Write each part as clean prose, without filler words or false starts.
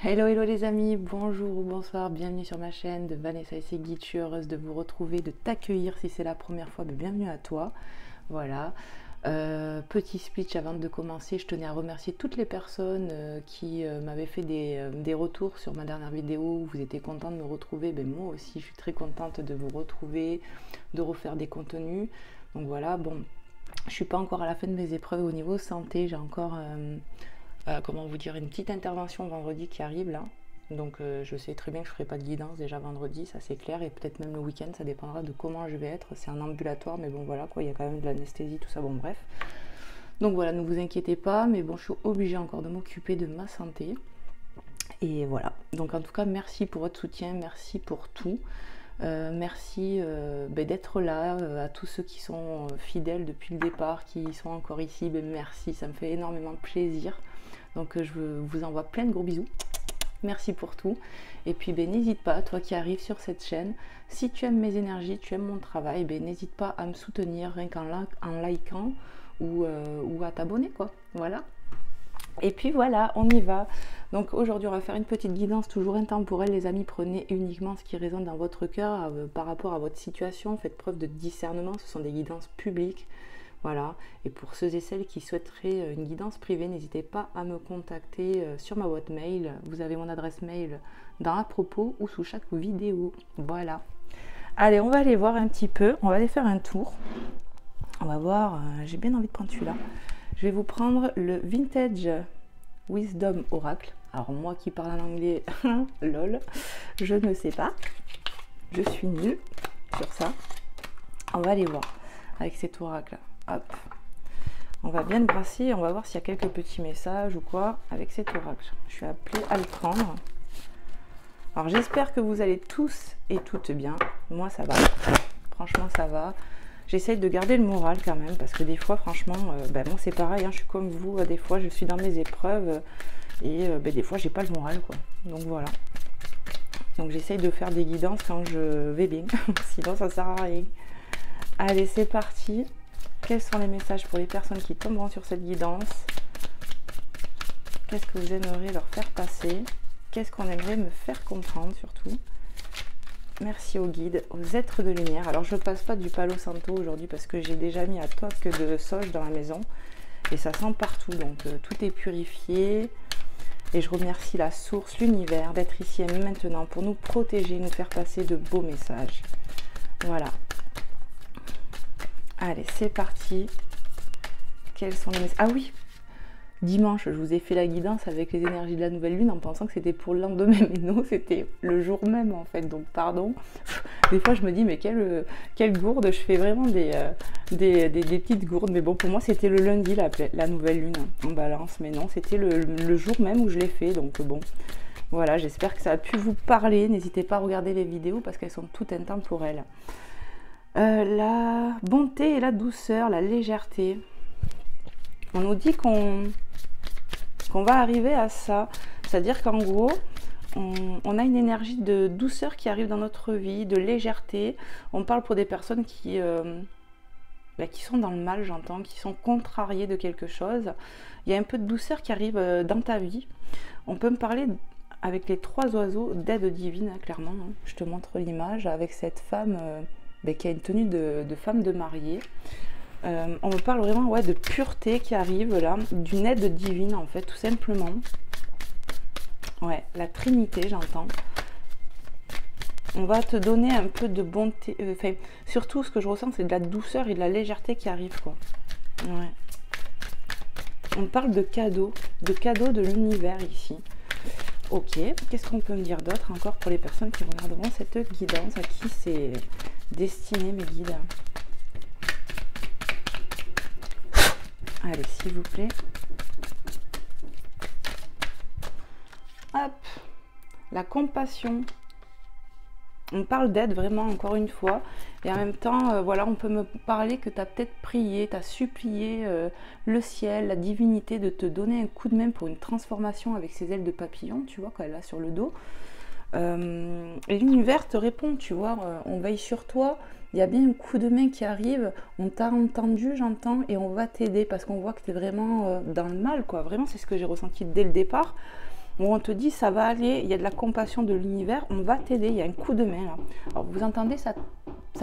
Hello, hello les amis, bonjour ou bonsoir, bienvenue sur ma chaîne de Vanessa et ses guides. Je suis heureuse de vous retrouver, de t'accueillir si c'est la première fois, bienvenue à toi. Voilà, petit speech avant de commencer, je tenais à remercier toutes les personnes qui m'avaient fait des retours sur ma dernière vidéo où vous étiez contents de me retrouver. Moi aussi, je suis très contente de vous retrouver, de refaire des contenus. Donc voilà, bon, je suis pas encore à la fin de mes épreuves au niveau santé, j'ai encore... comment vous dire, une petite intervention vendredi qui arrive là. Donc je sais très bien que je ne ferai pas de guidance déjà vendredi, ça c'est clair, et peut-être même le week-end, ça dépendra de comment je vais être. C'est un ambulatoire, mais bon voilà quoi, il y a quand même de l'anesthésie, tout ça, bon bref. Donc voilà, ne vous inquiétez pas, mais bon, je suis obligée encore de m'occuper de ma santé. Et voilà, donc en tout cas, merci pour votre soutien, merci pour tout. Merci d'être là, à tous ceux qui sont fidèles depuis le départ, qui sont encore ici, merci, ça me fait énormément plaisir. Donc je vous envoie plein de gros bisous. Merci pour tout. Et puis n'hésite pas, toi qui arrives sur cette chaîne, si tu aimes mes énergies, tu aimes mon travail, n'hésite pas à me soutenir rien qu'en likant ou à t'abonner quoi. Voilà. Et puis voilà, on y va. Donc aujourd'hui, on va faire une petite guidance toujours intemporelle. Les amis, prenez uniquement ce qui résonne dans votre cœur par rapport à votre situation. Faites preuve de discernement. Ce sont des guidances publiques. Voilà. Et pour ceux et celles qui souhaiteraient une guidance privée, n'hésitez pas à me contacter sur ma boîte mail. Vous avez mon adresse mail dans à propos ou sous chaque vidéo. Voilà. Allez, on va aller voir un petit peu. On va aller faire un tour. On va voir. J'ai bien envie de prendre celui-là. Je vais vous prendre le Vintage Wisdom Oracle. Alors moi qui parle en anglais, lol, je ne sais pas. Je suis nulle sur ça. On va aller voir avec cet oracle. Hop. On va bien le brasser et on va voir s'il y a quelques petits messages ou quoi avec cet oracle. Je suis appelée à le prendre. Alors j'espère que vous allez tous et toutes bien. Moi ça va. Franchement ça va. J'essaye de garder le moral quand même, parce que des fois, franchement, moi c'est pareil, hein, je suis comme vous, des fois je suis dans mes épreuves, et des fois j'ai pas le moral, quoi. Donc voilà. Donc j'essaye de faire des guidances quand je vais bien, sinon ça sert à rien. Allez, c'est parti. Quels sont les messages pour les personnes qui tomberont sur cette guidance? Qu'est-ce que vous aimeriez leur faire passer? Qu'est-ce qu'on aimerait me faire comprendre, surtout? Merci aux guides, aux êtres de lumière. Alors je passe pas du Palo Santo aujourd'hui parce que j'ai déjà mis un toc de sauge dans la maison et ça sent partout, donc tout est purifié. Et je remercie la source, l'univers, d'être ici et maintenant pour nous protéger, nous faire passer de beaux messages. Voilà. Allez, c'est parti. Quels sont les messages? Ah oui, dimanche, je vous ai fait la guidance avec les énergies de la nouvelle lune en pensant que c'était pour le lendemain, mais non, c'était le jour même en fait, donc pardon. Des fois je me dis mais quelle gourde, je fais vraiment des petites gourdes, mais bon pour moi c'était le lundi la nouvelle lune en balance, mais non, c'était le jour même où je l'ai fait, donc bon. Voilà, j'espère que ça a pu vous parler, n'hésitez pas à regarder les vidéos parce qu'elles sont toutes intemporelles. La bonté et la douceur, la légèreté. On nous dit qu'on va arriver à ça, c'est-à-dire qu'en gros, on a une énergie de douceur qui arrive dans notre vie, de légèreté. On parle pour des personnes qui sont dans le mal, j'entends, qui sont contrariées de quelque chose. Il y a un peu de douceur qui arrive dans ta vie. On peut me parler avec les 3 oiseaux d'aide divine, hein, clairement. Hein. Je te montre l'image avec cette femme qui a une tenue de femme de mariée. On me parle vraiment de pureté qui arrive là, d'une aide divine en fait, tout simplement. Ouais, la Trinité, j'entends. On va te donner un peu de bonté. Surtout, ce que je ressens, c'est de la douceur et de la légèreté qui arrive, quoi. Ouais. On me parle de cadeaux de l'univers ici. Ok, qu'est-ce qu'on peut me dire d'autre encore pour les personnes qui regarderont cette guidance? À qui c'est destiné, mes guides? Allez, s'il vous plaît. Hop. La compassion. On parle d'aide vraiment, encore une fois. Et en même temps, voilà, on peut me parler que tu as peut-être prié, tu as supplié le ciel, la divinité de te donner un coup de main pour une transformation avec ses ailes de papillon, tu vois, quand elle a sur le dos. Et l'univers te répond, tu vois, on veille sur toi. Il y a bien un coup de main qui arrive, on t'a entendu, j'entends, et on va t'aider parce qu'on voit que tu es vraiment dans le mal, quoi. Vraiment, c'est ce que j'ai ressenti dès le départ. où on te dit ça va aller, il y a de la compassion de l'univers, on va t'aider, il y a un coup de main là. Alors vous entendez, ça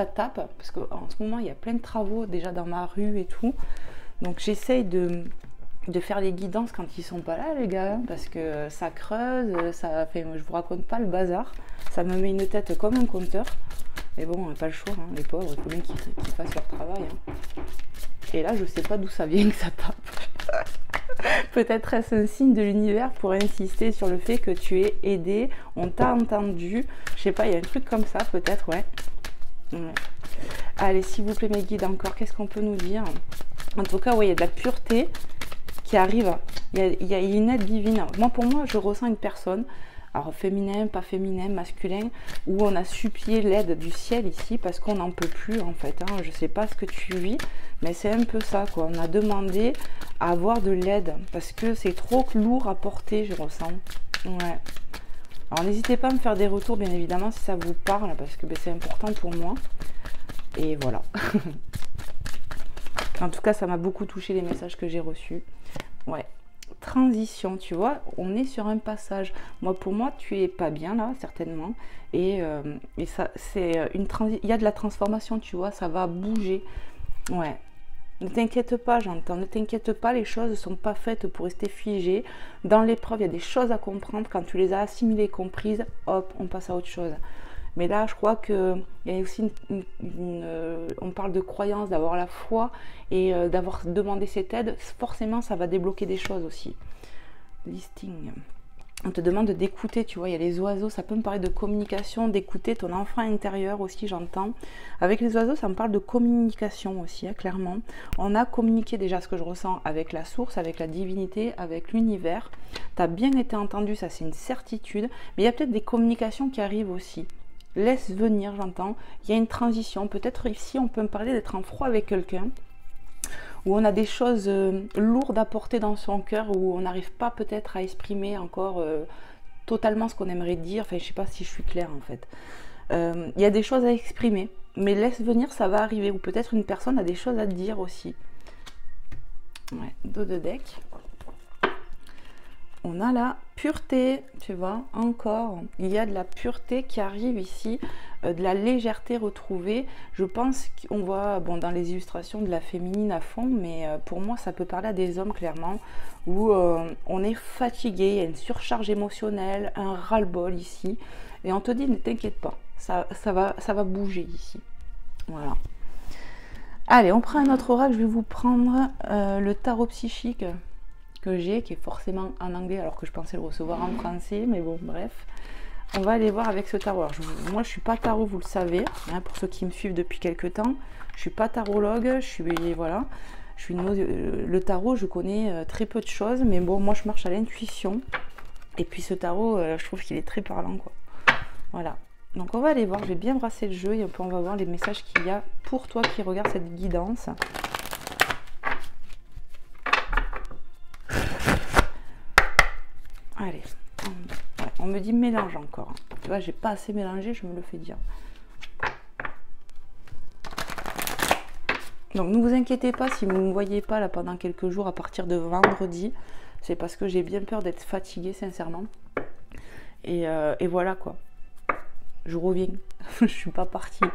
tape, parce qu'en ce moment il y a plein de travaux déjà dans ma rue et tout, donc j'essaye de faire les guidances quand ils sont pas là les gars, parce que ça creuse, ça fait, je vous raconte pas le bazar, ça me met une tête comme un compteur, mais bon, on n'a pas le choix, hein, les pauvres, il faut bien qu'ils fassent leur travail. Hein. Et là, je sais pas d'où ça vient que ça tape. Peut-être est-ce un signe de l'univers pour insister sur le fait que tu es aidé, on t'a entendu, je sais pas, il y a un truc comme ça peut-être, ouais. Allez, s'il vous plaît mes guides, encore, qu'est-ce qu'on peut nous dire? En tout cas, oui, il y a de la pureté qui arrive, il y a une aide divine. Moi, pour moi, je ressens une personne, alors féminin, pas féminin, masculin, où on a supplié l'aide du ciel ici parce qu'on n'en peut plus en fait. Hein. Je sais pas ce que tu vis, mais c'est un peu ça quoi. On a demandé à avoir de l'aide parce que c'est trop lourd à porter, je ressens. Ouais. Alors n'hésitez pas à me faire des retours bien évidemment si ça vous parle parce que ben, c'est important pour moi. Et voilà. En tout cas, ça m'a beaucoup touché les messages que j'ai reçus. Ouais. Transition, tu vois, on est sur un passage. Moi, pour moi, tu es pas bien là, certainement. Et ça, c'est une transition. Il y a de la transformation, tu vois, ça va bouger. Ouais. Ne t'inquiète pas, j'entends. Ne t'inquiète pas, les choses ne sont pas faites pour rester figées. Dans l'épreuve, il y a des choses à comprendre. Quand tu les as assimilées, comprises, hop, on passe à autre chose. Mais là, je crois qu'il y a aussi on parle de croyance, d'avoir la foi et d'avoir demandé cette aide. Forcément, ça va débloquer des choses aussi. Listing. On te demande d'écouter, tu vois, il y a les oiseaux, ça peut me parler de communication, d'écouter ton enfant intérieur aussi, j'entends. Avec les oiseaux, ça me parle de communication aussi, hein, clairement. On a communiqué déjà ce que je ressens avec la source, avec la divinité, avec l'univers. Tu as bien été entendu, ça c'est une certitude. Mais il y a peut-être des communications qui arrivent aussi. Laisse venir, j'entends. Il y a une transition. Peut-être ici, on peut me parler d'être en froid avec quelqu'un, où on a des choses lourdes à porter dans son cœur, où on n'arrive pas peut-être à exprimer encore totalement ce qu'on aimerait dire. Enfin, je ne sais pas si je suis claire en fait. Il y a des choses à exprimer, mais laisse venir, ça va arriver. Ou peut-être une personne a des choses à te dire aussi. Ouais, dos de deck. On a la pureté, tu vois, encore. Il y a de la pureté qui arrive ici, de la légèreté retrouvée. Je pense qu'on voit bon, dans les illustrations de la féminine à fond, mais pour moi, ça peut parler à des hommes, clairement, où on est fatigué, il y a une surcharge émotionnelle, un ras-le-bol ici. Et on te dit, ne t'inquiète pas, ça va bouger ici. Voilà. Allez, on prend un autre oracle. Je vais vous prendre le tarot psychique que j'ai, qui est forcément en anglais alors que je pensais le recevoir en français, mais bon bref, on va aller voir avec ce tarot. Alors, moi je suis pas tarot, vous le savez, hein, pour ceux qui me suivent depuis quelques temps, je suis pas tarologue, voilà, le tarot je connais très peu de choses, mais bon moi je marche à l'intuition, et puis ce tarot je trouve qu'il est très parlant quoi, voilà. Donc on va aller voir, je vais bien brasser le jeu et on va voir les messages qu'il y a pour toi qui regarde cette guidance. Allez, on me dit mélange encore. Tu vois, j'ai pas assez mélangé, je me le fais dire. Donc ne vous inquiétez pas si vous ne me voyez pas là pendant quelques jours à partir de vendredi. C'est parce que j'ai bien peur d'être fatiguée, sincèrement. Et voilà quoi. Je reviens. Je suis pas partie.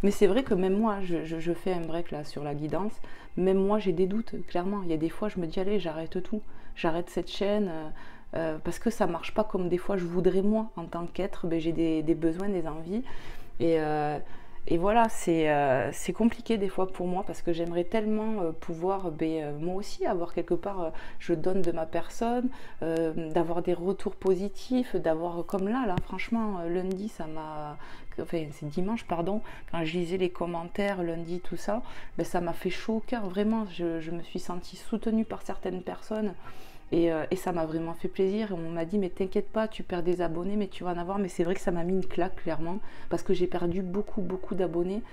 Mais c'est vrai que même moi, je fais un break là sur la guidance. Même moi, j'ai des doutes, clairement. Il y a des fois, je me dis, allez, j'arrête tout. J'arrête cette chaîne. Parce que ça marche pas comme des fois je voudrais moi en tant qu'être, ben, j'ai des besoins, des envies et voilà, c'est compliqué des fois pour moi parce que j'aimerais tellement pouvoir moi aussi avoir quelque part, je donne de ma personne, d'avoir des retours positifs, d'avoir comme là franchement lundi ça m'a, enfin c'est dimanche pardon, quand je lisais les commentaires lundi tout ça, ben, ça m'a fait chaud au cœur vraiment, je me suis sentie soutenue par certaines personnes. Et ça m'a vraiment fait plaisir. Et on m'a dit, mais t'inquiète pas, tu perds des abonnés, mais tu vas en avoir. Mais c'est vrai que ça m'a mis une claque, clairement, parce que j'ai perdu beaucoup d'abonnés.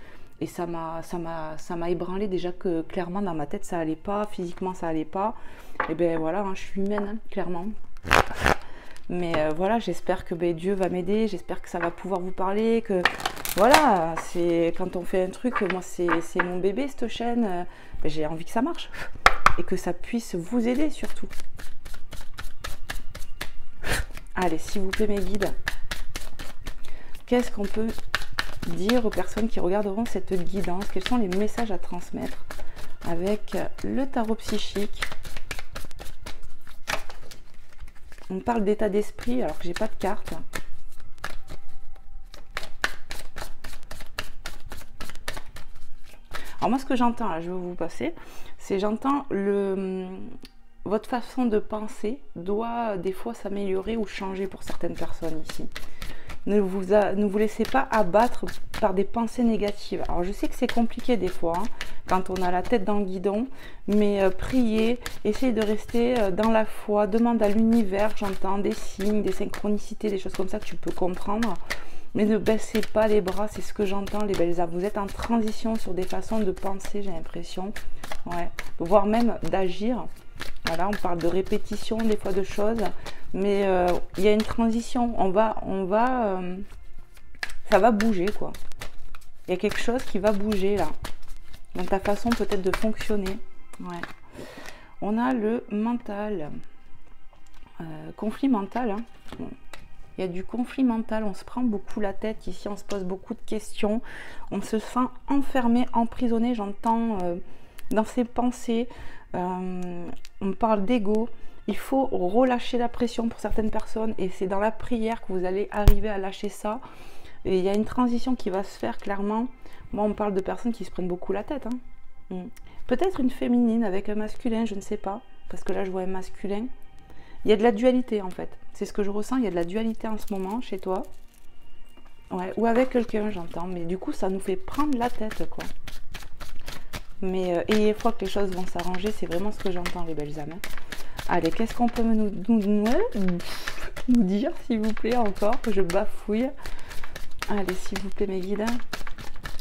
Et ça m'a ébranlé déjà que, clairement, dans ma tête, ça allait pas, physiquement, ça allait pas. Et ben voilà, hein, je suis humaine, hein, clairement. Mais voilà, j'espère que Dieu va m'aider, j'espère que ça va pouvoir vous parler, que voilà, c'est quand on fait un truc, moi c'est mon bébé cette chaîne, j'ai envie que ça marche et que ça puisse vous aider surtout. Allez, s'il vous plaît mes guides, qu'est-ce qu'on peut dire aux personnes qui regarderont cette guidance? Quels sont les messages à transmettre avec le tarot psychique? On parle d'état d'esprit alors que j'ai pas de carte. Alors moi ce que j'entends, là je vais vous passer, c'est j'entends votre façon de penser doit des fois s'améliorer ou changer pour certaines personnes ici. Ne vous laissez pas abattre par des pensées négatives. Alors je sais que c'est compliqué des fois, hein, quand on a la tête dans le guidon, mais priez, essayez de rester dans la foi, demande à l'univers, j'entends des signes, des synchronicités, des choses comme ça que tu peux comprendre. Mais ne baissez pas les bras, c'est ce que j'entends les belles âmes. Vous êtes en transition sur des façons de penser, j'ai l'impression. Ouais, voire même d'agir. Voilà, on parle de répétition des fois de choses. Mais il y a une transition. Ça va bouger quoi. Il y a quelque chose qui va bouger là. Dans ta façon peut-être de fonctionner. Ouais. On a le mental. Conflit mental. Hein. Bon. Il y a du conflit mental, on se prend beaucoup la tête ici, on se pose beaucoup de questions, on se sent enfermé, emprisonné, j'entends dans ses pensées, on parle d'ego. Il faut relâcher la pression pour certaines personnes et c'est dans la prière que vous allez arriver à lâcher ça. Et il y a une transition qui va se faire clairement. Moi, on parle de personnes qui se prennent beaucoup la tête. Hein. Peut-être une féminine avec un masculin, je ne sais pas, parce que là, je vois un masculin. Il y a de la dualité en fait, c'est ce que je ressens, il y a de la dualité en ce moment chez toi. Ouais, ou avec quelqu'un j'entends, mais du coup ça nous fait prendre la tête quoi. Mais ayez foi que les choses vont s'arranger, c'est vraiment ce que j'entends les belles âmes. Allez, qu'est-ce qu'on peut nous dire s'il vous plaît encore, que je bafouille. Allez, s'il vous plaît mes guides,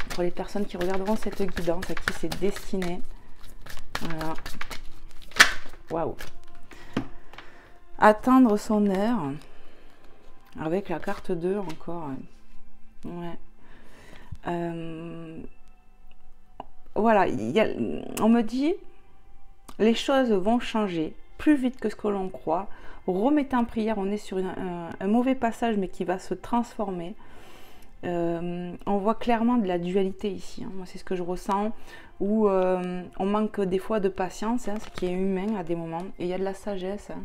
pour les personnes qui regarderont cette guidance, à qui c'est destiné. Voilà. Waouh. Attendre son heure, avec la carte 2 encore. Ouais. Voilà, on me dit, les choses vont changer plus vite que ce que l'on croit. Remettez en prière, on est sur un mauvais passage, mais qui va se transformer. On voit clairement de la dualité ici. Hein. Moi, c'est ce que je ressens, où on manque des fois de patience, hein, ce qui est humain à des moments, et il y a de la sagesse. Hein.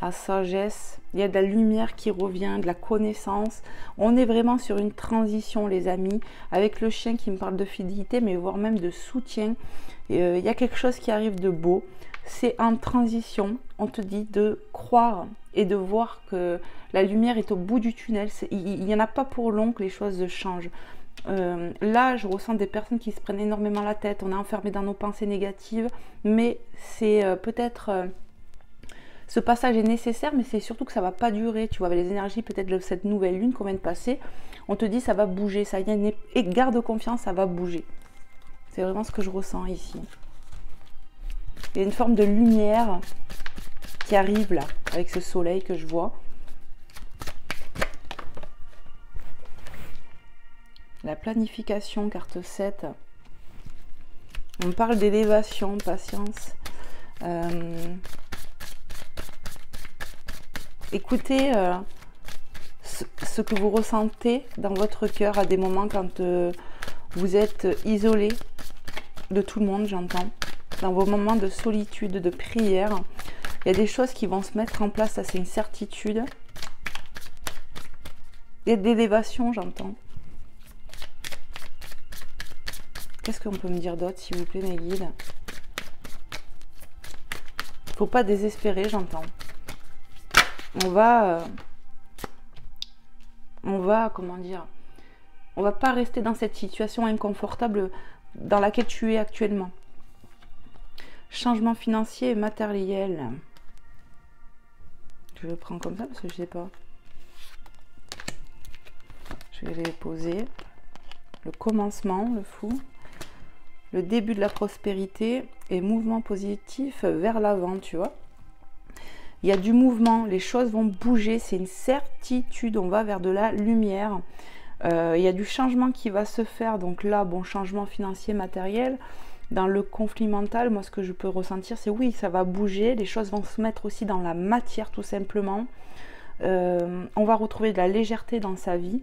La sagesse, il y a de la lumière qui revient, de la connaissance. On est vraiment sur une transition les amis, avec le chien qui me parle de fidélité, mais voire même de soutien. Il y a quelque chose qui arrive de beau. C'est en transition, on te dit de croire et de voir que la lumière est au bout du tunnel. Il n'y en a pas pour long que les choses changent. Là, je ressens des personnes qui se prennent énormément la tête. On est enfermé dans nos pensées négatives, mais c'est peut-être... ce passage est nécessaire, mais c'est surtout que ça ne va pas durer. Tu vois, avec les énergies peut-être de cette nouvelle lune qu'on vient de passer, on te dit ça va bouger, ça vient, et garde confiance, ça va bouger. C'est vraiment ce que je ressens ici. Il y a une forme de lumière qui arrive là, avec ce soleil que je vois. La planification, carte 7. On parle d'élévation, patience. Écoutez ce que vous ressentez dans votre cœur à des moments quand vous êtes isolé de tout le monde, j'entends. Dans vos moments de solitude, de prière, il y a des choses qui vont se mettre en place, ça c'est une certitude. Il y a d'élévation, j'entends. Qu'est-ce qu'on peut me dire d'autre, s'il vous plaît, mes guides? Il ne faut pas désespérer, j'entends. On va, comment dire, on va pas rester dans cette situation inconfortable dans laquelle tu es actuellement. Changement financier et matériel. Je le prends comme ça parce que je sais pas. Je vais les poser. Le commencement, le fou. Le début de la prospérité et mouvement positif vers l'avant, tu vois. Il y a du mouvement, les choses vont bouger, c'est une certitude, on va vers de la lumière. Il y a du changement qui va se faire, donc là, bon, changement financier, matériel. Dans le conflit mental, moi, ce que je peux ressentir, c'est oui, ça va bouger, les choses vont se mettre aussi dans la matière, tout simplement. On va retrouver de la légèreté dans sa vie.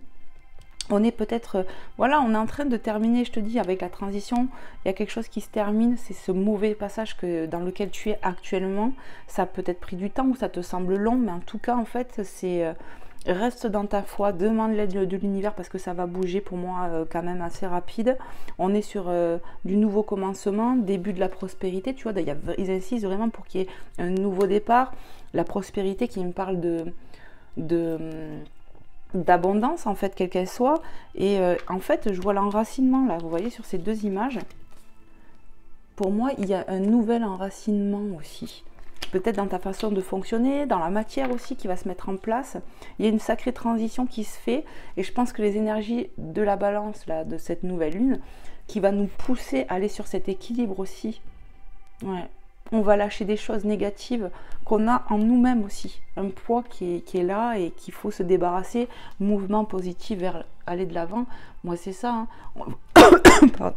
On est peut-être, voilà, on est en train de terminer, je te dis, avec la transition. Il y a quelque chose qui se termine, c'est ce mauvais passage dans lequel tu es actuellement. Ça a peut-être pris du temps ou ça te semble long, mais en tout cas, en fait, c'est reste dans ta foi, demande l'aide de l'univers parce que ça va bouger pour moi quand même assez rapide. On est sur du nouveau commencement, début de la prospérité, tu vois, ils insistent vraiment pour qu'il y ait un nouveau départ. La prospérité qui me parle d'abondance en fait, quelle qu'elle soit, et en fait je vois l'enracinement là, vous voyez sur ces deux images. Pour moi il y a un nouvel enracinement aussi, peut-être dans ta façon de fonctionner, dans la matière aussi qui va se mettre en place. Il y a une sacrée transition qui se fait, et je pense que les énergies de la balance là, de cette nouvelle lune, qui va nous pousser à aller sur cet équilibre aussi. Ouais. On va lâcher des choses négatives qu'on a en nous-mêmes aussi. Un poids qui est là et qu'il faut se débarrasser. Mouvement positif vers aller de l'avant. Moi, c'est ça. Hein.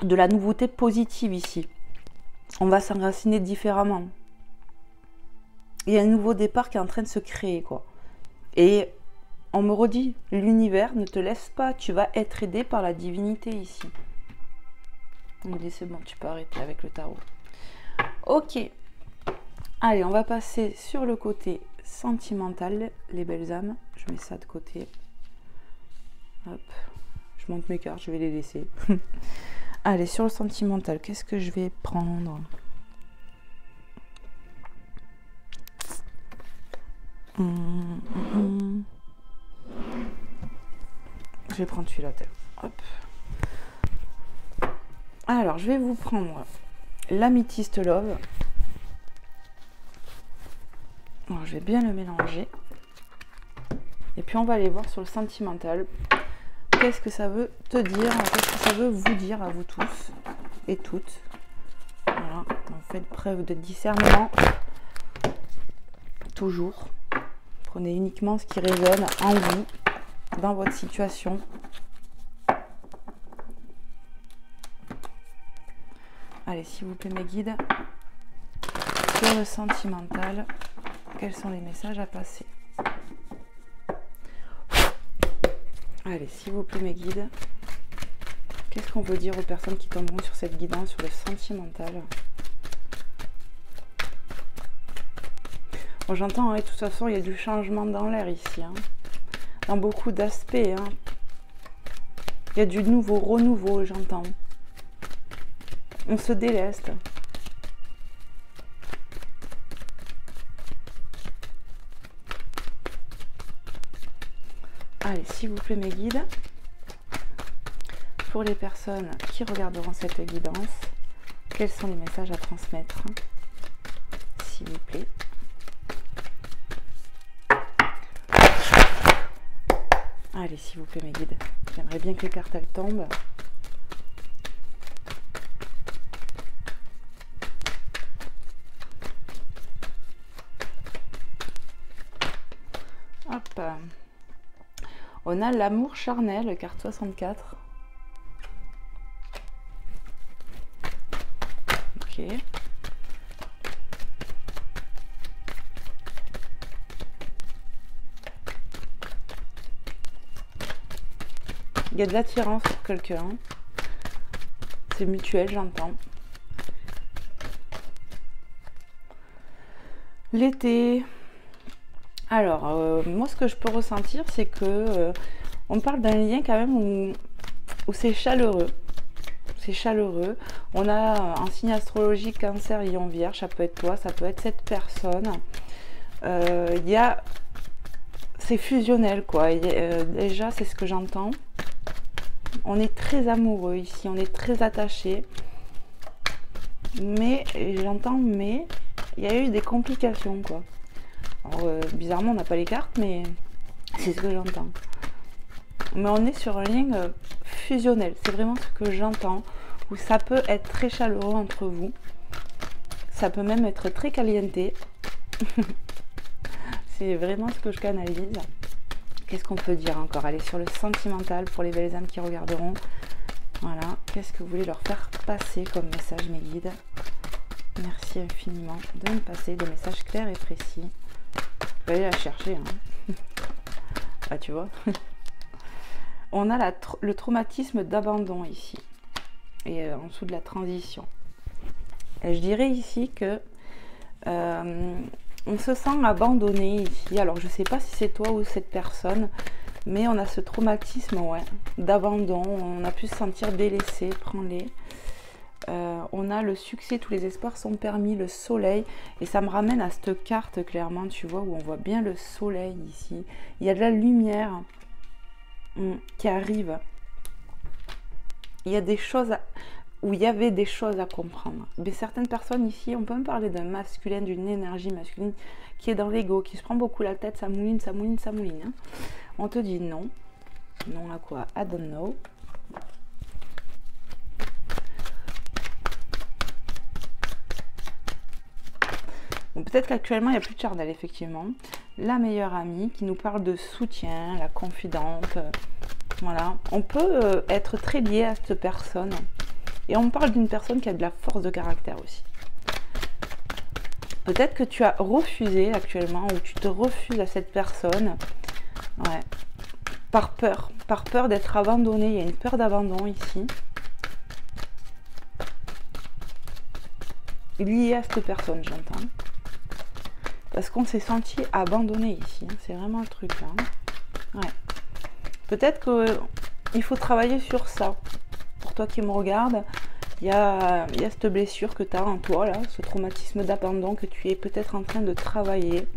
De la nouveauté positive ici. On va s'enraciner différemment. Il y a un nouveau départ qui est en train de se créer, quoi. Et on me redit, l'univers ne te laisse pas. Tu vas être aidé par la divinité ici. C'est bon, tu peux arrêter avec le tarot. Ok. Allez, on va passer sur le côté sentimental, les belles âmes. Je mets ça de côté. Hop. Je monte mes cartes, je vais les laisser. Allez, sur le sentimental, qu'est-ce que je vais prendre? Je vais prendre celui-là. Hop. Alors, je vais vous prendre l'Améthyste Love. Alors, je vais bien le mélanger. Et puis, on va aller voir sur le sentimental. Qu'est-ce que ça veut te dire? Qu'est-ce que ça veut vous dire à vous tous et toutes? Voilà. Faites preuve de discernement. Toujours. Prenez uniquement ce qui résonne en vous, dans votre situation. Allez, s'il vous plaît, mes guides, sur le sentimental, quels sont les messages à passer? Allez, s'il vous plaît, mes guides, qu'est-ce qu'on veut dire aux personnes qui tomberont sur cette guidance, sur le sentimental? Bon, j'entends, hein, de toute façon, il y a du changement dans l'air ici, hein, dans beaucoup d'aspects. Hein. Il y a du nouveau, renouveau, j'entends. On se déleste. Allez, s'il vous plaît, mes guides, pour les personnes qui regarderont cette guidance, quels sont les messages à transmettre, s'il vous plaît? Allez, s'il vous plaît, mes guides. J'aimerais bien que les cartes, elles tombent. Hop. On a l'amour charnel, carte 64. Ok. Il y a de l'attirance pour quelqu'un. C'est mutuel, j'entends. L'été. Alors, moi, ce que je peux ressentir, c'est que on parle d'un lien quand même où c'est chaleureux. C'est chaleureux. On a un signe astrologique, Cancer, Lion, Vierge. Ça peut être toi, ça peut être cette personne. C'est fusionnel, quoi. Déjà, c'est ce que j'entends. On est très amoureux ici, on est très attaché. Mais, j'entends, mais il y a eu des complications, quoi. Alors, bizarrement, on n'a pas les cartes, mais c'est ce que j'entends. Mais on est sur un lien fusionnel. C'est vraiment ce que j'entends. Où ça peut être très chaleureux entre vous. Ça peut même être très caliente. C'est vraiment ce que je canalise. Qu'est-ce qu'on peut dire encore? Allez, sur le sentimental, pour les belles âmes qui regarderont. Voilà. Qu'est-ce que vous voulez leur faire passer comme message, mes guides? Merci infiniment de me passer des messages clairs et précis. Je vais aller la chercher. Hein. Bah, tu vois. On a le traumatisme d'abandon ici. Et en dessous de la transition. Et je dirais ici que on se sent abandonné ici. Alors je ne sais pas si c'est toi ou cette personne, mais on a ce traumatisme d'abandon. On a pu se sentir délaissé. Prends-les. On a le succès, tous les espoirs sont permis, le soleil, et ça me ramène à cette carte clairement, tu vois, où on voit bien le soleil ici. Il y a de la lumière qui arrive. Il y a des choses où il y avait des choses à comprendre. Mais certaines personnes ici, on peut me parler d'un masculin, d'une énergie masculine qui est dans l'ego, qui se prend beaucoup la tête, ça mouline, ça mouline, ça mouline. Hein. On te dit non. Non à quoi? I don't know. Bon, peut-être qu'actuellement, il n'y a plus de charnel, effectivement. La meilleure amie qui nous parle de soutien, la confidente. Voilà. On peut être très lié à cette personne. Et on parle d'une personne qui a de la force de caractère aussi. Peut-être que tu as refusé actuellement, ou tu te refuses à cette personne. Ouais. Par peur d'être abandonné. Il y a une peur d'abandon ici. Liée à cette personne, j'entends. Parce qu'on s'est senti abandonné ici. Hein. C'est vraiment le truc là. Hein. Ouais. Peut-être qu'il faut travailler sur ça. Pour toi qui me regarde, il y a cette blessure que tu as en toi, là, ce traumatisme d'abandon que tu es peut-être en train de travailler.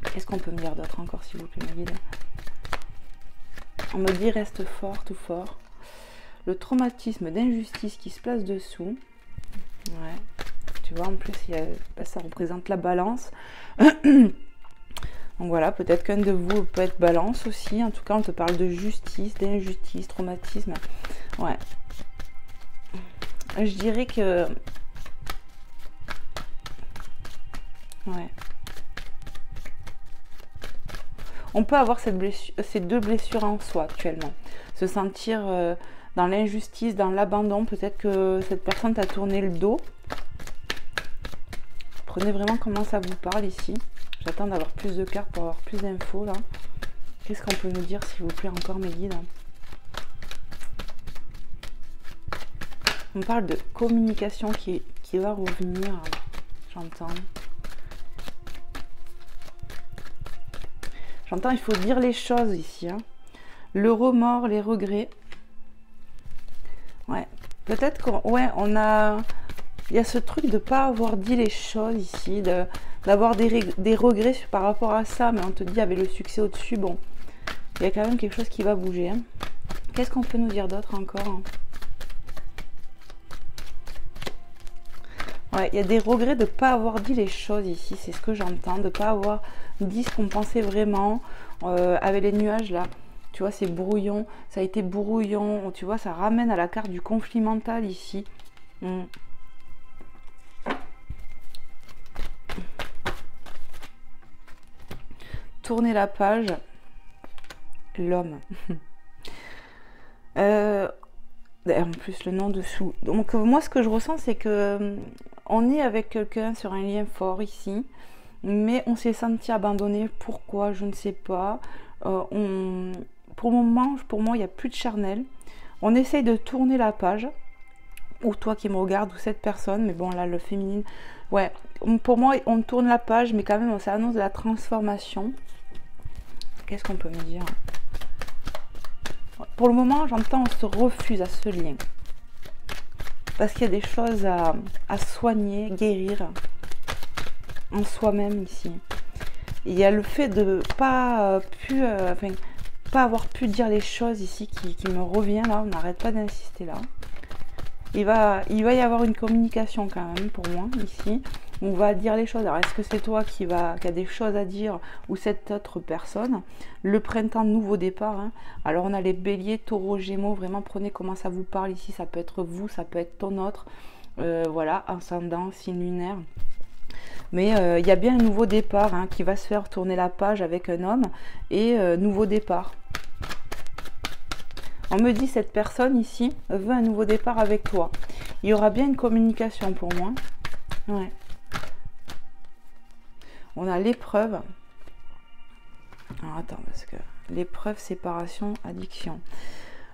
Qu'est-ce qu'on peut me dire d'autre encore, s'il vous plaît, ma guide? On me dit reste fort, tout fort. Le traumatisme d'injustice qui se place dessous. Ouais. Tu vois, en plus, ça représente la balance. Donc voilà, peut-être qu'un de vous peut être balance aussi. En tout cas, on te parle de justice, d'injustice, traumatisme. Ouais. Je dirais que... Ouais. On peut avoir ces deux blessures en soi actuellement. Se sentir dans l'injustice, dans l'abandon. Peut-être que cette personne t'a tourné le dos. Prenez vraiment comment ça vous parle ici. J'attends d'avoir plus de cartes pour avoir plus d'infos là. Qu'est-ce qu'on peut nous dire, s'il vous plaît, encore mes guides? On parle de communication qui va revenir. J'entends. J'entends, il faut dire les choses ici. Hein. Le remords, les regrets. Ouais. Peut-être qu'on on a... Il y a ce truc de ne pas avoir dit les choses ici, d'avoir des regrets par rapport à ça, mais on te dit avec le succès au-dessus, bon, il y a quand même quelque chose qui va bouger. Hein. Qu'est-ce qu'on peut nous dire d'autre encore? Hein? Ouais, il y a des regrets de ne pas avoir dit les choses ici, c'est ce que j'entends, de ne pas avoir dit ce qu'on pensait vraiment, avec les nuages là. Tu vois, c'est brouillon, ça a été brouillon, tu vois, ça ramène à la carte du conflit mental ici. Tourner la page, l'homme. En plus, le nom dessous. Donc, moi, ce que je ressens, c'est que on est avec quelqu'un sur un lien fort ici, mais on s'est senti abandonné. Pourquoi? Je ne sais pas. Pour le moment, pour moi, il n'y a plus de charnel. On essaye de tourner la page. Ou toi qui me regardes, ou cette personne. Mais bon, là, le féminin. Ouais, pour moi, on tourne la page, mais quand même, ça annonce de la transformation. Qu'est-ce qu'on peut me dire? Pour le moment, j'entends, on se refuse à ce lien. Parce qu'il y a des choses à soigner, guérir en soi-même ici. Il y a le fait de pas avoir pu dire les choses ici qui me revient là. On n'arrête pas d'insister là. Il va y avoir une communication quand même pour moi ici. On va dire les choses. Alors est-ce que c'est toi qui a des choses à dire ou cette autre personne? Le printemps, nouveau départ. Hein. Alors on a les béliers, taureaux, gémeaux. Vraiment prenez comment ça vous parle ici. Ça peut être vous, ça peut être ton autre. Voilà, ascendant, signe lunaire. Mais il y a bien un nouveau départ hein, qui va se faire tourner la page avec un homme. Et nouveau départ. On me dit cette personne ici veut un nouveau départ avec toi. Il y aura bien une communication pour moi. Ouais. On a l'épreuve. Alors attends, parce que l'épreuve, séparation, addiction.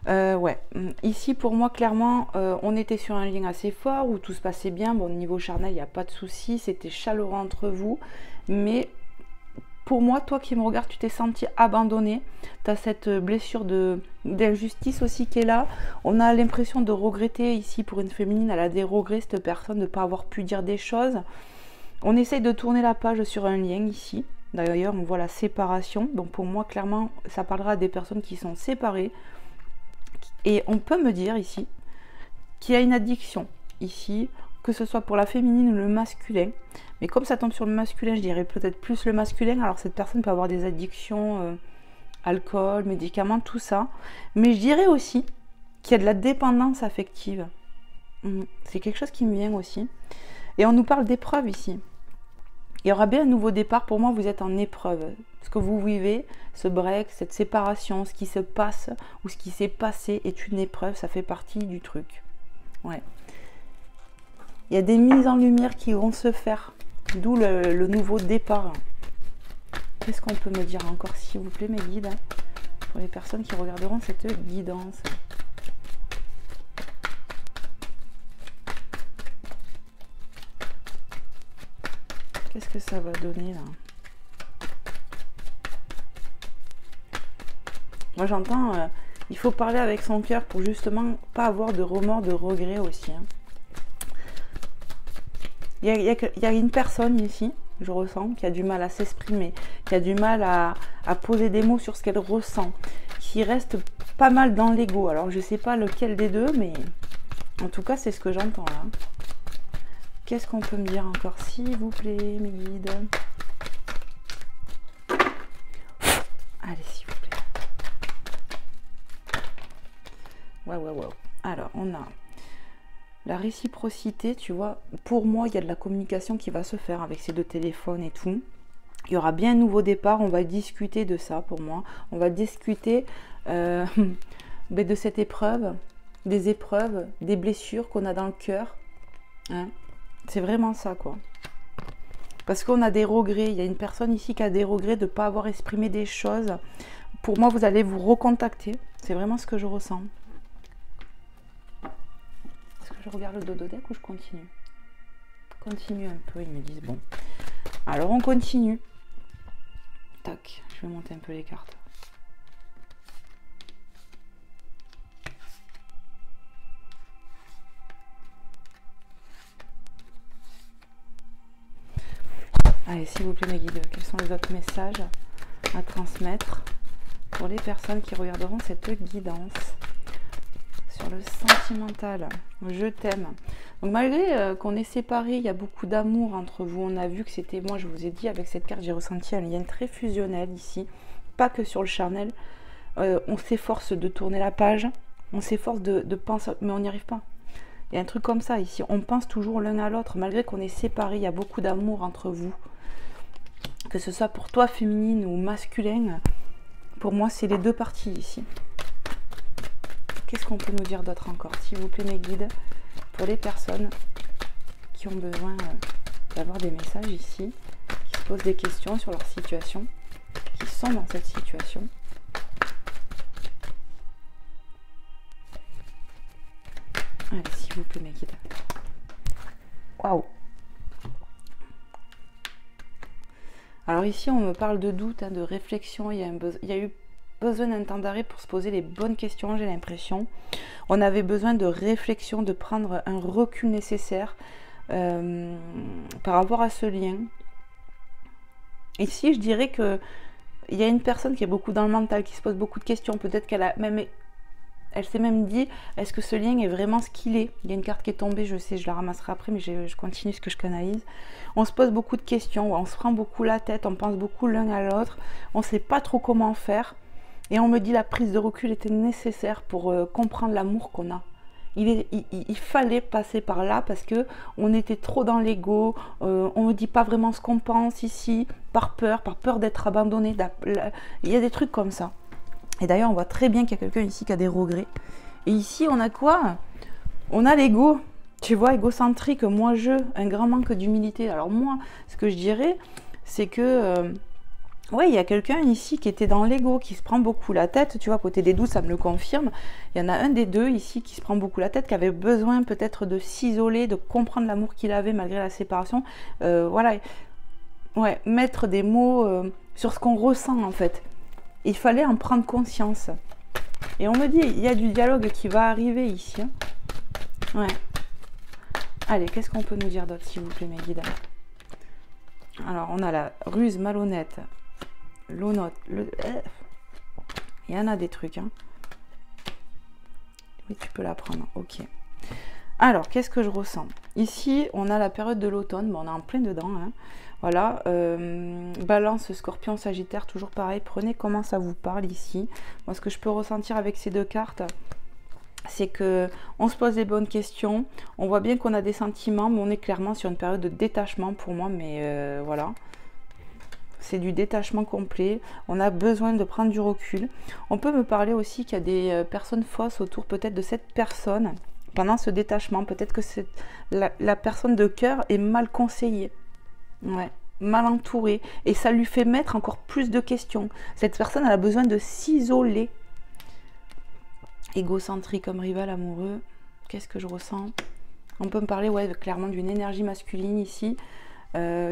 Ouais, ici pour moi clairement on était sur un lien assez fort où tout se passait bien. Bon, au niveau charnel il n'y a pas de souci, c'était chaleureux entre vous, mais pour moi, toi qui me regardes, tu t'es senti abandonné. Tu as cette blessure d'injustice aussi qui est là. On a l'impression de regretter ici pour une féminine, elle a des regrets cette personne de ne pas avoir pu dire des choses. On essaye de tourner la page sur un lien ici. D'ailleurs on voit la séparation, donc pour moi clairement ça parlera des personnes qui sont séparées. Et on peut me dire ici qu'il y a une addiction ici, que ce soit pour la féminine ou le masculin. Mais comme ça tombe sur le masculin, je dirais peut-être plus le masculin. Alors cette personne peut avoir des addictions, alcool, médicaments, tout ça. Mais je dirais aussi qu'il y a de la dépendance affective. C'est quelque chose qui me vient aussi. Et on nous parle d'épreuve ici. Il y aura bien un nouveau départ. Pour moi, vous êtes en épreuve. Ce que vous vivez, ce break, cette séparation, ce qui se passe ou ce qui s'est passé est une épreuve. Ça fait partie du truc. Ouais. Il y a des mises en lumière qui vont se faire. D'où le nouveau départ. Qu'est-ce qu'on peut me dire encore, s'il vous plaît, mes guides, pour les personnes qui regarderont cette guidance. Qu'est-ce que ça va donner là? Moi j'entends, il faut parler avec son cœur pour justement pas avoir de remords, de regrets aussi. Hein. Il y a une personne ici, je ressens, qui a du mal à s'exprimer, qui a du mal à poser des mots sur ce qu'elle ressent, qui reste pas mal dans l'ego. Alors je sais pas lequel des deux, mais en tout cas c'est ce que j'entends là. Qu'est-ce qu'on peut me dire encore, s'il vous plaît, mes guides? Allez, s'il vous plaît. Ouais. Alors, on a la réciprocité, tu vois. Pour moi, il y a de la communication qui va se faire avec ces deux téléphones et tout. Il y aura bien un nouveau départ. On va discuter de ça, pour moi. On va discuter de cette épreuve, des épreuves, des blessures qu'on a dans le cœur. Hein. C'est vraiment ça, quoi. Parce qu'on a des regrets. Il y a une personne ici qui a des regrets de ne pas avoir exprimé des choses. Pour moi, vous allez vous recontacter. C'est vraiment ce que je ressens. Est-ce que je regarde le dododeck ou je continue? Continue un peu, ils me disent. Bon. Alors, on continue. Tac. Je vais monter un peu les cartes. Allez, s'il vous plaît, mes guides, quels sont les autres messages à transmettre pour les personnes qui regarderont cette guidance sur le sentimental? Je t'aime. Donc, malgré qu'on est séparés, il y a beaucoup d'amour entre vous. On a vu que c'était, moi, je vous ai dit, avec cette carte, j'ai ressenti un lien très fusionnel ici. Pas que sur le charnel. On s'efforce de tourner la page. On s'efforce de penser, mais on n'y arrive pas. Il y a un truc comme ça ici. On pense toujours l'un à l'autre. Malgré qu'on est séparés, il y a beaucoup d'amour entre vous. Que ce soit pour toi féminine ou masculin, pour moi c'est les deux parties ici. Qu'est-ce qu'on peut nous dire d'autre encore, s'il vous plaît, mes guides, pour les personnes qui ont besoin d'avoir des messages ici, qui se posent des questions sur leur situation, qui sont dans cette situation. Allez, s'il vous plaît, mes guides. Waouh! Alors ici, on me parle de doute, hein, de réflexion. Il y a eu besoin d'un temps d'arrêt pour se poser les bonnes questions, j'ai l'impression. On avait besoin de réflexion, de prendre un recul nécessaire par rapport à ce lien. Ici, je dirais que il y a une personne qui est beaucoup dans le mental, qui se pose beaucoup de questions. Peut-être qu'elle a même... Elle s'est même dit, est-ce que ce lien est vraiment ce qu'il est? Il y a une carte qui est tombée, je sais, je la ramasserai après, mais je continue ce que je canalise. On se pose beaucoup de questions, on se prend beaucoup la tête, on pense beaucoup l'un à l'autre, on ne sait pas trop comment faire. Et on me dit la prise de recul était nécessaire pour comprendre l'amour qu'on a. Il fallait passer par là parce que on était trop dans l'ego, on ne dit pas vraiment ce qu'on pense ici, par peur d'être abandonné. Il y a des trucs comme ça. Et d'ailleurs, on voit très bien qu'il y a quelqu'un ici qui a des regrets. Et ici, on a quoi? On a l'ego. Tu vois, égocentrique, moi je, un grand manque d'humilité. Alors moi, ce que je dirais, c'est que, ouais, il y a quelqu'un ici qui était dans l'ego, qui se prend beaucoup la tête. Tu vois, côté des doutes, ça me le confirme. Il y en a un des deux ici qui se prend beaucoup la tête, qui avait besoin peut-être de s'isoler, de comprendre l'amour qu'il avait malgré la séparation. Voilà, ouais, mettre des mots sur ce qu'on ressent en fait. Il fallait en prendre conscience. Et on me dit, il y a du dialogue qui va arriver ici. Hein. Ouais. Allez, qu'est-ce qu'on peut nous dire d'autre, s'il vous plaît, mes guides? Alors, on a la ruse malhonnête, l'honnête, il y en a des trucs. Hein. Oui, tu peux la prendre, ok. Alors, qu'est-ce que je ressens? Ici, on a la période de l'automne, bon, on est en plein dedans. Hein. Voilà, Balance, Scorpion, Sagittaire, toujours pareil. Prenez comment ça vous parle ici. Moi, ce que je peux ressentir avec ces deux cartes, c'est que on se pose des bonnes questions. On voit bien qu'on a des sentiments, mais on est clairement sur une période de détachement pour moi. Mais voilà, c'est du détachement complet. On a besoin de prendre du recul. On peut me parler aussi qu'il y a des personnes fausses autour peut-être de cette personne. Pendant ce détachement, peut-être que la personne de cœur est mal conseillée. Ouais, mal entourée. Et ça lui fait mettre encore plus de questions. Cette personne, elle a besoin de s'isoler. Égocentrique comme rival amoureux. Qu'est-ce que je ressens? On peut me parler, ouais, clairement d'une énergie masculine ici,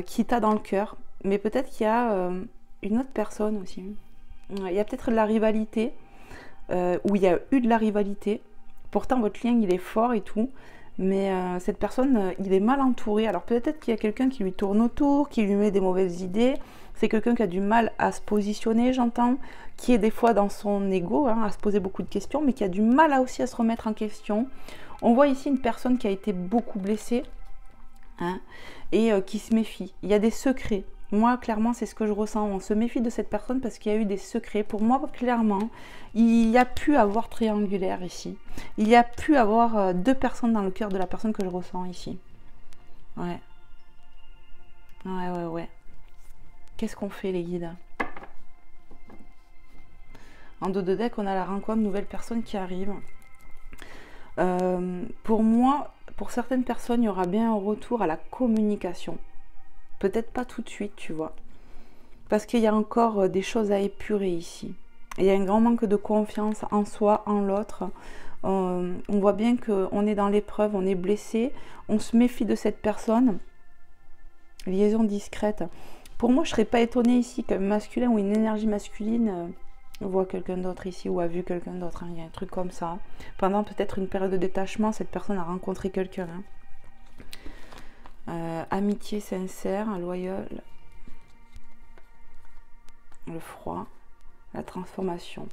qui t'a dans le cœur. Mais peut-être qu'il y a une autre personne aussi. Il y a peut-être de la rivalité, ou il y a eu de la rivalité. Pourtant, votre lien, il est fort et tout. Mais cette personne, il est mal entouré. Alors peut-être qu'il y a quelqu'un qui lui tourne autour, qui lui met des mauvaises idées. C'est quelqu'un qui a du mal à se positionner, j'entends. Qui est des fois dans son ego, hein, à se poser beaucoup de questions, mais qui a du mal aussi à se remettre en question. On voit ici une personne qui a été beaucoup blessée, hein, et qui se méfie. Il y a des secrets. Moi, clairement, c'est ce que je ressens. On se méfie de cette personne parce qu'il y a eu des secrets. Pour moi, clairement, il y a pu avoir triangulaire ici. Il y a pu avoir deux personnes dans le cœur de la personne que je ressens ici. Ouais. Ouais. Qu'est-ce qu'on fait, les guides? En dos de deck, on a la rencontre de nouvelles personnes qui arrivent. Pour moi, pour certaines personnes, il y aura bien un retour à la communication. Peut-être pas tout de suite, tu vois. Parce qu'il y a encore des choses à épurer ici. Il y a un grand manque de confiance en soi, en l'autre. On voit bien qu'on est dans l'épreuve, on est blessé. On se méfie de cette personne. Liaison discrète. Pour moi, je ne serais pas étonnée ici qu'un masculin ou une énergie masculine voit quelqu'un d'autre ici ou a vu quelqu'un d'autre. Hein. Il y a un truc comme ça. Pendant peut-être une période de détachement, cette personne a rencontré quelqu'un. Hein. Amitié sincère, loyale, le froid, la transformation.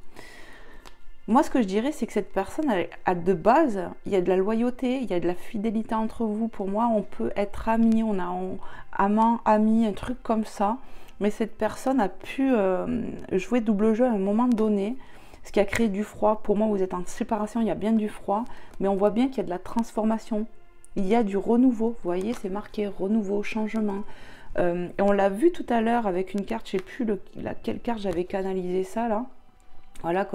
Moi, ce que je dirais, c'est que cette personne, de base, il y a de la loyauté, il y a de la fidélité entre vous. Pour moi, on peut être amis, on a amant, ami, un truc comme ça. Mais cette personne a pu jouer double jeu à un moment donné, ce qui a créé du froid. Pour moi, vous êtes en séparation, il y a bien du froid, mais on voit bien qu'il y a de la transformation. Il y a du renouveau, vous voyez, c'est marqué renouveau, changement. Et on l'a vu tout à l'heure avec une carte, je ne sais plus laquelle carte j'avais canalisé ça là. Voilà,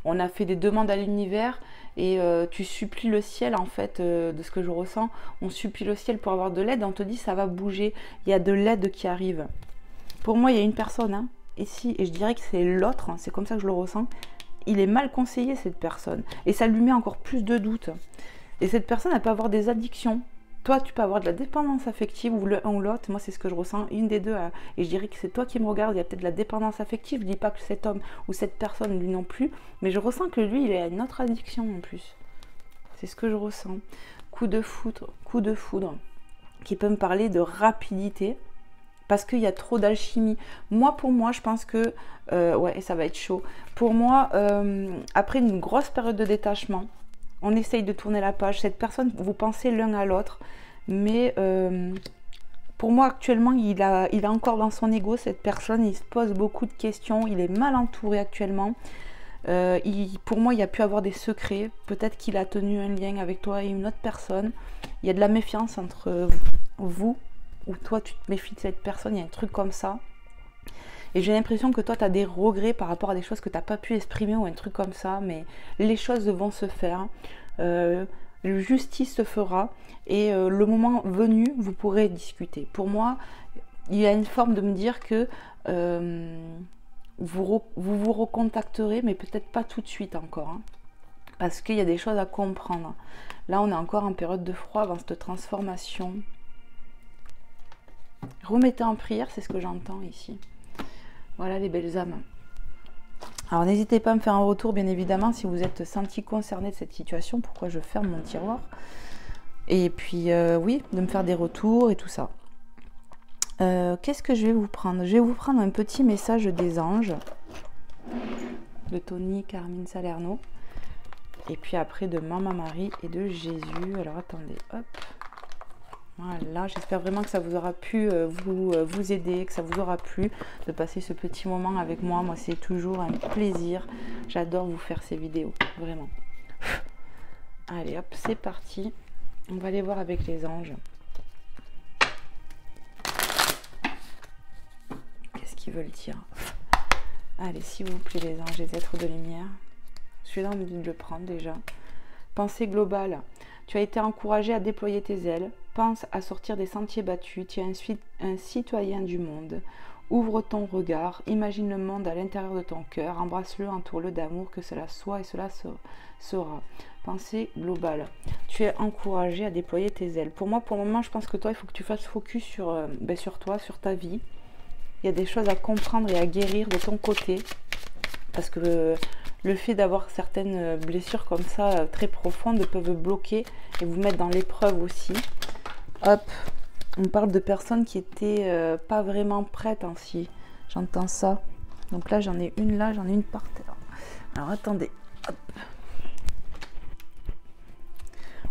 on a fait des demandes à l'univers et tu supplies le ciel en fait, de ce que je ressens. On supplie le ciel pour avoir de l'aide, on te dit ça va bouger, il y a de l'aide qui arrive. Pour moi, il y a une personne hein, ici et je dirais que c'est l'autre, hein, c'est comme ça que je le ressens. Il est mal conseillé cette personne et ça lui met encore plus de doutes. Et cette personne, elle peut avoir des addictions. Toi, tu peux avoir de la dépendance affective ou l'un ou l'autre. Moi, c'est ce que je ressens. Une des deux. Et je dirais que c'est toi qui me regardes. Il y a peut-être de la dépendance affective. Je ne dis pas que cet homme ou cette personne, lui non plus. Mais je ressens que lui, il a une autre addiction en plus. C'est ce que je ressens. Coup de foudre. Qui peut me parler de rapidité. Parce qu'il y a trop d'alchimie. Pour moi, je pense que... ouais, ça va être chaud. Pour moi, après une grosse période de détachement... On essaye de tourner la page. Cette personne, vous pensez l'un à l'autre. Mais pour moi, actuellement, il a encore dans son ego, cette personne. Il se pose beaucoup de questions. Il est mal entouré actuellement. Pour moi, il y a pu avoir des secrets. Peut-être qu'il a tenu un lien avec toi et une autre personne. Il y a de la méfiance entre vous. Ou toi, tu te méfies de cette personne. Il y a un truc comme ça. Et j'ai l'impression que toi, tu as des regrets par rapport à des choses que tu n'as pas pu exprimer ou un truc comme ça. Mais les choses vont se faire. justice se fera et le moment venu, vous pourrez discuter. Pour moi, il y a une forme de me dire que vous vous recontacterez, mais peut-être pas tout de suite encore, hein, parce qu'il y a des choses à comprendre. Là, on est encore en période de froid avant cette transformation. Remettez en prière, c'est ce que j'entends ici. Voilà les belles âmes. Alors n'hésitez pas à me faire un retour, bien évidemment, si vous êtes senti concerné de cette situation, pourquoi je ferme mon tiroir. Et puis, oui, de me faire des retours et tout ça. Qu'est-ce que je vais vous prendre? Je vais vous prendre un petit message des anges, de Tony Carmine Salerno. Et puis après de Maman Marie et de Jésus. Alors attendez, hop. Voilà, j'espère vraiment que ça vous aura pu vous aider, que ça vous aura plu de passer ce petit moment avec moi. Moi, c'est toujours un plaisir. J'adore vous faire ces vidéos, vraiment. Allez, hop, c'est parti. On va aller voir avec les anges. Qu'est-ce qu'ils veulent dire? Allez, s'il vous plaît, les anges, les êtres de lumière. Celui-là, on me dit de le prendre déjà. Pensée globale. Tu as été encouragé à déployer tes ailes. Pense à sortir des sentiers battus. Tu es un citoyen du monde. Ouvre ton regard. Imagine le monde à l'intérieur de ton cœur. Embrasse-le, entoure-le d'amour, que cela soit et cela sera. Pensée globale. Tu es encouragé à déployer tes ailes. Pour moi, pour le moment, je pense que toi, il faut que tu fasses focus sur toi, sur ta vie. Il y a des choses à comprendre et à guérir de ton côté. Parce que le fait d'avoir certaines blessures comme ça, très profondes, peuvent bloquer et vous mettre dans l'épreuve aussi. Hop, on parle de personnes qui étaient pas vraiment prêtes ainsi. J'entends ça. Donc là, j'en ai une là, j'en ai une par terre. Alors attendez. Hop.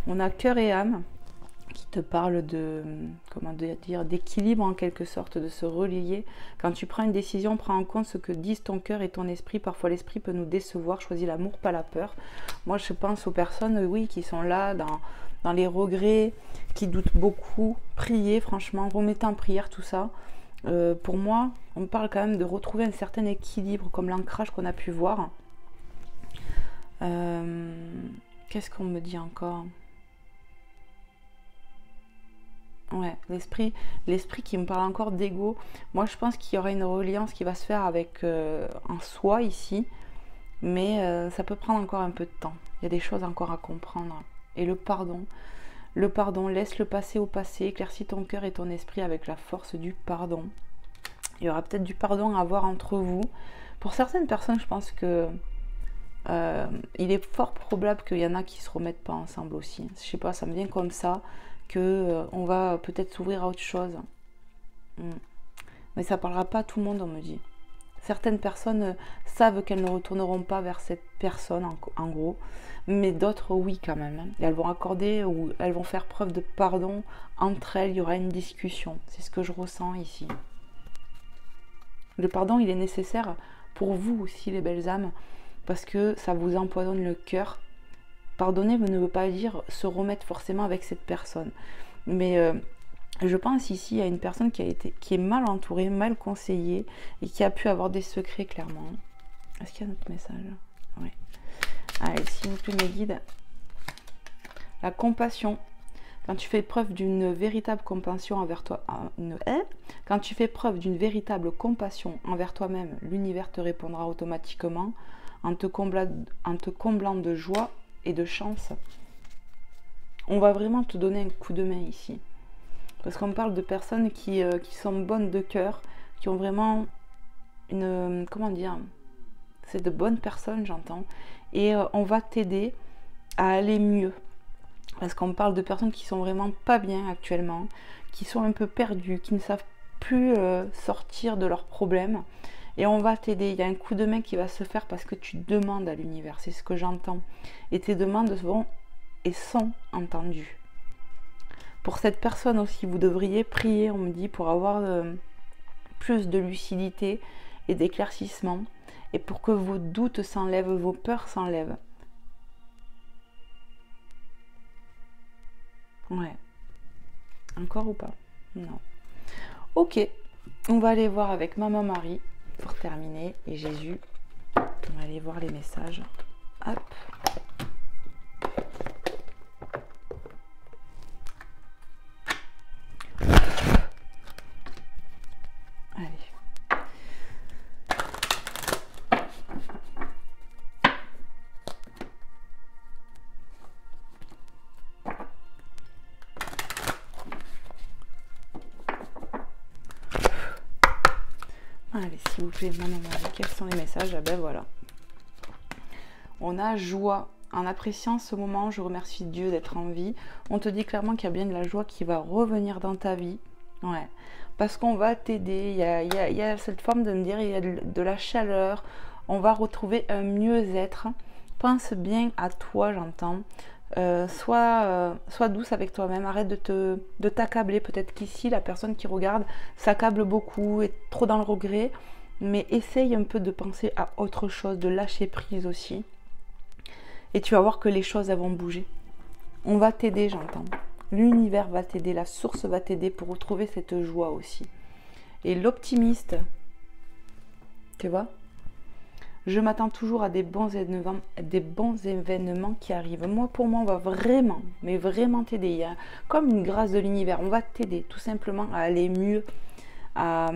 On a cœur et âme qui te parle de, comment dire, d'équilibre en quelque sorte, de se relier. Quand tu prends une décision, prends en compte ce que disent ton cœur et ton esprit. Parfois l'esprit peut nous décevoir. Choisis l'amour, pas la peur. Moi, je pense aux personnes, oui, qui sont là dans les regrets, qui doutent beaucoup. Priez, franchement, remettez en prière tout ça. Pour moi, on parle quand même de retrouver un certain équilibre, comme l'ancrage qu'on a pu voir. Qu'est-ce qu'on me dit encore? Ouais, l'esprit qui me parle encore d'ego. Moi, je pense qu'il y aura une reliance qui va se faire avec en soi ici, mais ça peut prendre encore un peu de temps. Il y a des choses encore à comprendre. Et le pardon, laisse le passé au passé, éclaircis ton cœur et ton esprit avec la force du pardon. Il y aura peut-être du pardon à avoir entre vous. Pour certaines personnes, je pense que il est fort probable qu'il y en a qui se remettent pas ensemble aussi. Je sais pas, ça me vient comme ça. On va peut-être s'ouvrir à autre chose. Mais ça ne parlera pas à tout le monde, on me dit. Certaines personnes savent qu'elles ne retourneront pas vers cette personne, en gros, mais d'autres, oui, quand même. Et elles vont accorder ou elles vont faire preuve de pardon entre elles. Il y aura une discussion. C'est ce que je ressens ici. Le pardon, il est nécessaire pour vous aussi, les belles âmes, parce que ça vous empoisonne le cœur. Pardonner ne veut pas dire se remettre forcément avec cette personne. Mais je pense ici à une personne qui est mal entourée, mal conseillée et qui a pu avoir des secrets clairement. Est-ce qu'il y a un autre message? Oui. Allez, s'il vous plaît, mes guides. La compassion. Quand tu fais preuve d'une véritable compassion envers toi, quand tu fais preuve d'une véritable compassion envers toi-même, l'univers te répondra automatiquement en te comblant de joie et de chance. On va vraiment te donner un coup de main ici. Parce qu'on parle de personnes qui sont bonnes de cœur, qui ont vraiment une... Comment dire? C'est de bonnes personnes, j'entends. Et on va t'aider à aller mieux. Parce qu'on parle de personnes qui sont vraiment pas bien actuellement, qui sont un peu perdues, qui ne savent plus sortir de leurs problèmes. Et on va t'aider. Il y a un coup de main qui va se faire parce que tu demandes à l'univers. C'est ce que j'entends. Et tes demandes vont et sont entendues. Pour cette personne aussi, vous devriez prier, on me dit, pour avoir plus de lucidité et d'éclaircissement. Et pour que vos doutes s'enlèvent, vos peurs s'enlèvent. Ouais. Encore ou pas? Non. Ok. On va aller voir avec Maman Marie. Pour terminer, et Jésus, on va aller voir les messages. Hop. Allez. Allez, s'il vous plaît, maintenant, quels sont les messages? Ah ben voilà. On a joie. En appréciant ce moment, je remercie Dieu d'être en vie. On te dit clairement qu'il y a bien de la joie qui va revenir dans ta vie. Ouais. Parce qu'on va t'aider. Il y a cette forme de me dire, il y a de la chaleur. On va retrouver un mieux-être. Pense bien à toi, j'entends. Sois douce avec toi-même. Arrête de t'accabler. Peut-être qu'ici, la personne qui regarde s'accable beaucoup, est trop dans le regret. Mais essaye un peu de penser à autre chose, de lâcher prise aussi. Et tu vas voir que les choses elles vont bouger. On va t'aider, j'entends. L'univers va t'aider, la source va t'aider pour retrouver cette joie aussi. Et l'optimiste, tu vois, je m'attends toujours à des bons événements qui arrivent. Moi, pour moi, on va vraiment, mais vraiment t'aider. Il y a comme une grâce de l'univers. On va t'aider tout simplement à aller mieux, à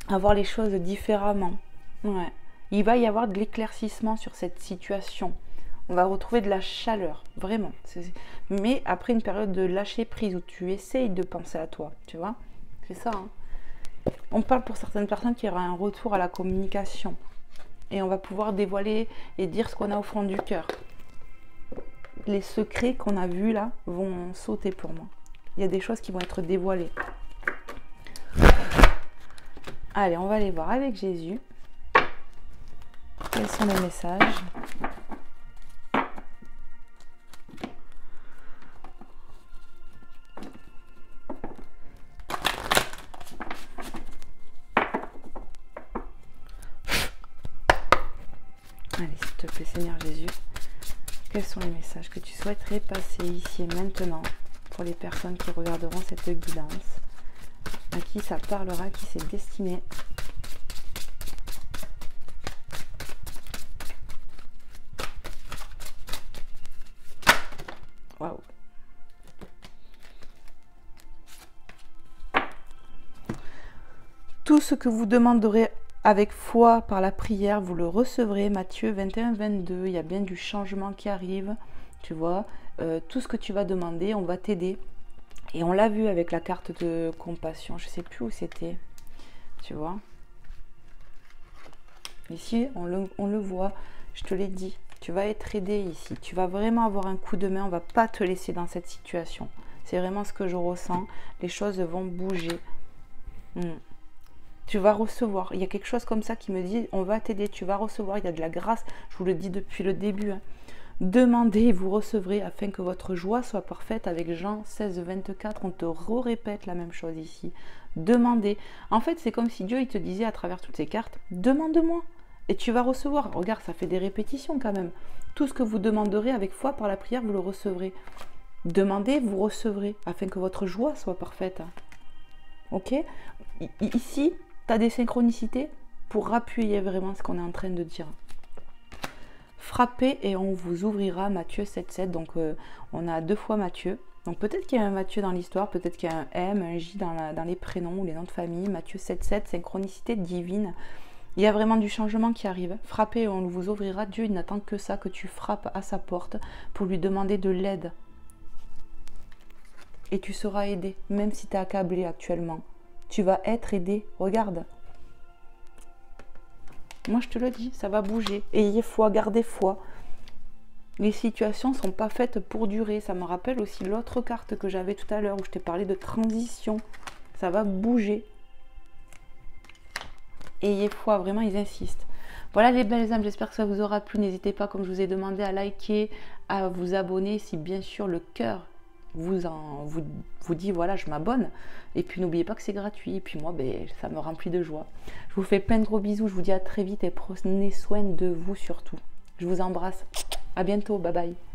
voir les choses différemment. Ouais. Il va y avoir de l'éclaircissement sur cette situation. On va retrouver de la chaleur, vraiment. Mais après une période de lâcher prise où tu essayes de penser à toi, tu vois. C'est ça. Hein. On parle pour certaines personnes qu'il y aura un retour à la communication. Et on va pouvoir dévoiler et dire ce qu'on a au fond du cœur. Les secrets qu'on a vus là vont sauter pour moi. Il y a des choses qui vont être dévoilées. Allez, on va aller voir avec Jésus. Quels sont les messages ? Allez, s'il te plaît, Seigneur Jésus, quels sont les messages que tu souhaiterais passer ici et maintenant pour les personnes qui regarderont cette guidance, à qui ça parlera, à qui c'est destiné? Waouh! Tout ce que vous demanderez avec foi par la prière, vous le recevrez. Matthieu 21, 22, il y a bien du changement qui arrive, tu vois. Tout ce que tu vas demander, on va t'aider. Et on l'a vu avec la carte de compassion, je ne sais plus où c'était, tu vois. Ici, on le voit, je te l'ai dit, tu vas être aidé ici. Tu vas vraiment avoir un coup de main, on ne va pas te laisser dans cette situation. C'est vraiment ce que je ressens, les choses vont bouger. Tu vas recevoir, il y a quelque chose comme ça qui me dit, on va t'aider, tu vas recevoir, il y a de la grâce, je vous le dis depuis le début. Hein. Demandez et vous recevrez afin que votre joie soit parfaite. Avec Jean 16, 24, on te répète la même chose ici. Demandez. En fait, c'est comme si Dieu il te disait à travers toutes ces cartes, demande-moi et tu vas recevoir. Regarde, ça fait des répétitions quand même. Tout ce que vous demanderez avec foi par la prière, vous le recevrez. Demandez, vous recevrez afin que votre joie soit parfaite. Ok? Ici, tu as des synchronicités pour appuyer vraiment ce qu'on est en train de dire. Frappez et on vous ouvrira, Matthieu 7,7. Donc, on a 2 fois Matthieu. Donc, peut-être qu'il y a un Matthieu dans l'histoire, peut-être qu'il y a un M, un J dans les prénoms ou les noms de famille. Matthieu 7,7, synchronicité divine. Il y a vraiment du changement qui arrive. Frappez et on vous ouvrira. Dieu, il n'attend que ça, que tu frappes à sa porte pour lui demander de l'aide. Et tu seras aidé, même si tu es accablé actuellement. Tu vas être aidé. Regarde. Moi, je te le dis, ça va bouger. Ayez foi, gardez foi. Les situations ne sont pas faites pour durer. Ça me rappelle aussi l'autre carte que j'avais tout à l'heure où je t'ai parlé de transition. Ça va bouger. Ayez foi, vraiment, ils insistent. Voilà les belles âmes, j'espère que ça vous aura plu. N'hésitez pas, comme je vous ai demandé, à liker, à vous abonner si bien sûr le cœur vous dit voilà, je m'abonne. Et puis n'oubliez pas que c'est gratuit. Et puis moi, ça me remplit de joie. Je vous fais plein de gros bisous. Je vous dis à très vite et prenez soin de vous surtout. Je vous embrasse. À bientôt. Bye bye.